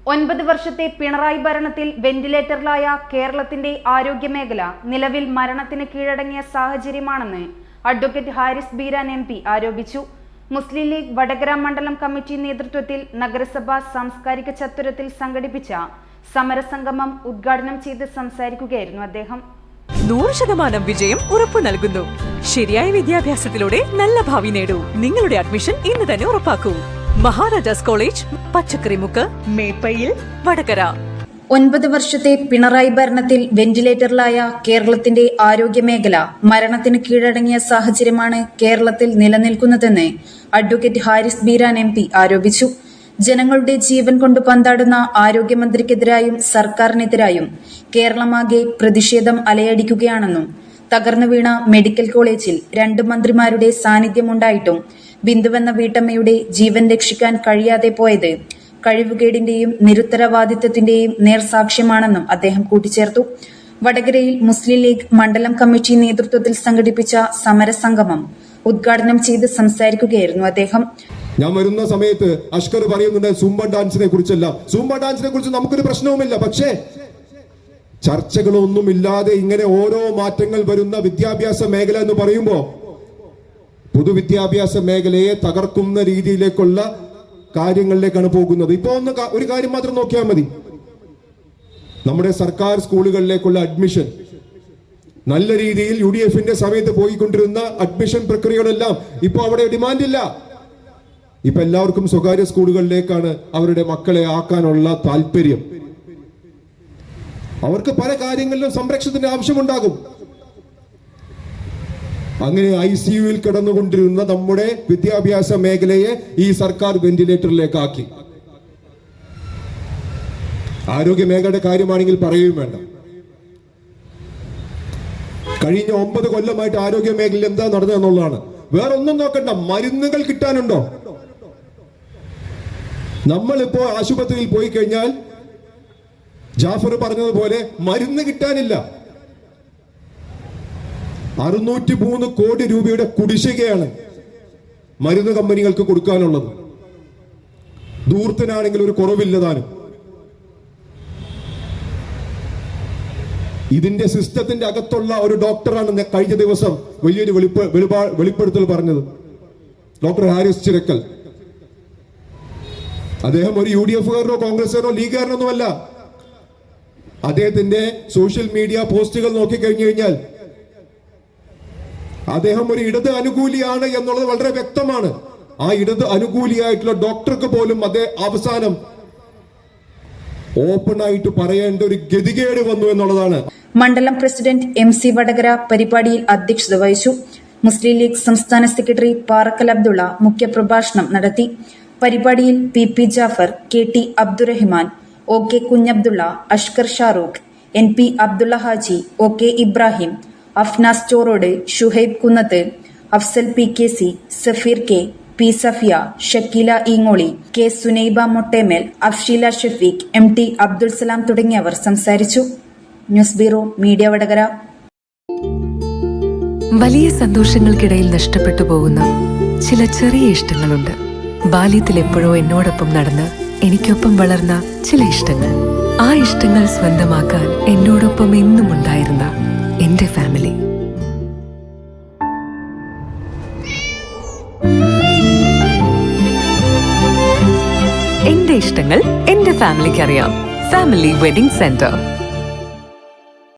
9 വർഷത്തെ പിണറായി ഭരണത്തിൽ വെന്റിലേറ്ററിലായ കേരളത്തിന്റെ ആരോഗ്യമേഖല നിലവിൽ മരണത്തിന് കീഴടങ്ങിയ സാഹചര്യമാണെന്ന് അഡ്വക്കേറ്റ് ഹാരിസ് ബീരാൻ MP ആരോപിച്ചു. മുസ്ലിം ലീഗ് വടകര മണ്ഡലം കമ്മിറ്റി നേതൃത്വത്തിൽ നഗരസഭാ സാംസ്കാരിക ചത്വരത്തിൽ സംഘടിപ്പിച്ച സമരസംഗമം ഉദ്ഘാടനം ചെയ്ത് സംസാരിക്കുകയായിരുന്നു അദ്ദേഹം. 100% വിജയം ഉറപ്പു നൽകുന്നു. ശരിയായ വിദ്യാഭ്യാസത്തിലൂടെ നല്ല ഭാവി നേടൂ. നിങ്ങളുടെ അഡ്മിഷൻ ഇന്ന് തന്നെ ഉറപ്പാക്കൂ. മഹാരാജാസ് കോളേജ്, പച്ചക്കറിമുക്ക്, മേപ്പയിൽ, വടകര. 9 വർഷത്തെ പിണറായി ഭരണത്തിൽ വെന്റിലേറ്ററിലായ കേരളത്തിന്റെ ആരോഗ്യമേഖല മരണത്തിന് കീഴടങ്ങിയ സാഹചര്യമാണ് കേരളത്തിൽ നിലനിൽക്കുന്നതെന്ന് അഡ്വക്കേറ്റ് ഹാരിസ് ബീരാൻ MP ആരോപിച്ചു. ജനങ്ങളുടെ ജീവൻ കൊണ്ട് പന്താടുന്ന ആരോഗ്യമന്ത്രിക്കെതിരായും സർക്കാരിനെതിരായും കേരളമാകെ പ്രതിഷേധം അലയടിക്കുകയാണെന്നും തകർന്നു വീണ മെഡിക്കൽ കോളേജിൽ 2 മന്ത്രിമാരുടെ സാന്നിധ്യമുണ്ടായിട്ടും ബിന്ദുവെന്ന വീട്ടമ്മയുടെ ജീവൻ രക്ഷിക്കാൻ കഴിയാതെ പോയത് കഴിവുകേടിന്റെയും നിരുത്തരവാദിത്വത്തിന്റെയും നേർസാക്ഷ്യമാണെന്നും അദ്ദേഹം കൂട്ടിച്ചേർത്തു. വടകരയിൽ മുസ്ലിം ലീഗ് മണ്ഡലം കമ്മിറ്റി നേതൃത്വത്തിൽ സംഘടിപ്പിച്ച സമരസംഗമം ഉദ്ഘാടനം ചെയ്ത് സംസാരിക്കുകയായിരുന്നു അദ്ദേഹം. ഞാൻ വരുന്ന സമയത്ത് അഷ്കർ പറയുന്നുണ്ട് സൂംബ ഡാൻസിനെ കുറിച്ചല്ല. സൂംബ ഡാൻസിനെ കുറിച്ച് നമുക്കൊരു പ്രശ്നവുമില്ല. പക്ഷേ ചർച്ചകളൊന്നുമില്ലാതെ ഇങ്ങനെ ഓരോ മാറ്റങ്ങൾ വരുന്ന വിദ്യാഭ്യാസ മേഖല എന്ന് പറയുമ്പോൾ പൊതുവിദ്യാഭ്യാസ മേഖലയെ തകർക്കുന്ന രീതിയിലേക്കുള്ള കാര്യങ്ങളിലേക്കാണ് പോകുന്നത്. ഇപ്പൊ ഒരു കാര്യം മാത്രം നോക്കിയാൽ മതി. നമ്മുടെ സർക്കാർ സ്കൂളുകളിലേക്കുള്ള അഡ്മിഷൻ നല്ല രീതിയിൽ UDFന്റെ സമയത്ത് പോയിക്കൊണ്ടിരുന്ന അഡ്മിഷൻ പ്രക്രിയകളെല്ലാം ഇപ്പൊ അവിടെ ഡിമാൻഡില്ല. ഇപ്പൊ എല്ലാവർക്കും സ്വകാര്യ സ്കൂളുകളിലേക്കാണ് അവരുടെ മക്കളെ ആക്കാനുള്ള താല്പര്യം. അവർക്ക് പല കാര്യങ്ങളിലും സംരക്ഷണത്തിന്റെ ആവശ്യമുണ്ടാകും. അങ്ങനെ ICUവിൽ കിടന്നുകൊണ്ടിരുന്ന നമ്മുടെ വിദ്യാഭ്യാസ മേഖലയെ ഈ സർക്കാർ വെന്റിലേറ്ററിലേക്കാക്കി. ആരോഗ്യ മേഖലയുടെ കാര്യമാണെങ്കിൽ പറയുകയും വേണ്ട. കഴിഞ്ഞ 9 കൊല്ലമായിട്ട് ആരോഗ്യ മേഖലയിൽ എന്താ നടന്നതെന്നുള്ളതാണ്. വേറെ ഒന്നും നോക്കണ്ട. മരുന്നുകൾ കിട്ടാനുണ്ടോ? നമ്മളിപ്പോ ആശുപത്രിയിൽ പോയി കഴിഞ്ഞാൽ ജാഫർ പറഞ്ഞതുപോലെ മരുന്ന് കിട്ടാനില്ല. 603 കോടി രൂപയുടെ കുടിശ്ശികയാണ് മരുന്ന് കമ്പനികൾക്ക് കൊടുക്കാനുള്ളത്. ദൂരത്തിനാണെങ്കിൽ ഒരു കുറവില്ലതാനും. ഇതിന്റെ സിസ്റ്റത്തിന്റെ അകത്തുള്ള ഒരു ഡോക്ടറാണ് കഴിഞ്ഞ ദിവസം വലിയൊരു വെളിപ്പെടുത്തൽ പറഞ്ഞത്. ഡോക്ടർ ഹാരിസ് ചിറക്കൽ. അദ്ദേഹം ഒരു UDFകാരനോ കോൺഗ്രസ്സുകാരനോ ലീഗുകാരനൊന്നുമല്ല. അദ്ദേഹത്തിന്റെ സോഷ്യൽ മീഡിയ പോസ്റ്റുകൾ നോക്കിക്കഴിഞ്ഞു കഴിഞ്ഞാൽ അദ്ദേഹം ഒരു ഇടത് അനുകൂലിയാണ് എന്നുള്ളത് വളരെ വ്യക്തമാണ്. ആ ഇടത് അനുകൂലിയായിട്ടുള്ള ഡോക്ടർക്ക് പോലും അവസാനം ഓപ്പണായിട്ട് പറയേണ്ട ഒരു ഗതികേട് വന്നു എന്നുള്ളതാണ്. മണ്ഡലം പ്രസിഡന്റ് MC വടകര പരിപാടിയിൽ അധ്യക്ഷത വഹിച്ചു. മുസ്ലിം ലീഗ് സംസ്ഥാന സെക്രട്ടറി പാറക്കൽ അബ്ദുള്ള മുഖ്യപ്രഭാഷണം നടത്തി. പരിപാടിയിൽ PP Jafar, KT Abdurahiman, OK Kunhabdulla, Ashkar Shahrukh, NP Abdulla Haji, OK Ibrahim, Afnas Chorode, Shuhaib കുന്നത്ത്, Afsal PKC, Safeer K, P Safiya, Shakeela Eengoli, K സുനൈബ മൊട്ടേമേൽ, Afsheela Shafeeq, MT Abdul Salam തുടങ്ങിയവർ സംസാരിച്ചു. News bureau media Vadakara. വലിയ സന്തോഷങ്ങൾക്കിടയിൽ നഷ്ടപ്പെട്ടു പോകുന്ന ചില ചെറിയ ഇഷ്ടങ്ങളുണ്ട്. ബാല്യത്തിൽ എപ്പോഴോ എന്നോടൊപ്പം നടന്ന് എനിക്കൊപ്പം വളർന്ന ചില ഇഷ്ടങ്ങൾ. ആ ഇഷ്ടങ്ങൾ സ്വന്തമാക്കാൻ എന്നോടൊപ്പം എന്നും ഉണ്ടായിരുന്ന എന്റെ ഫാമിലി. എന്റെ ഇഷ്ടങ്ങൾ എന്റെ ഫാമിലിക്ക് അറിയാം. Family wedding centre.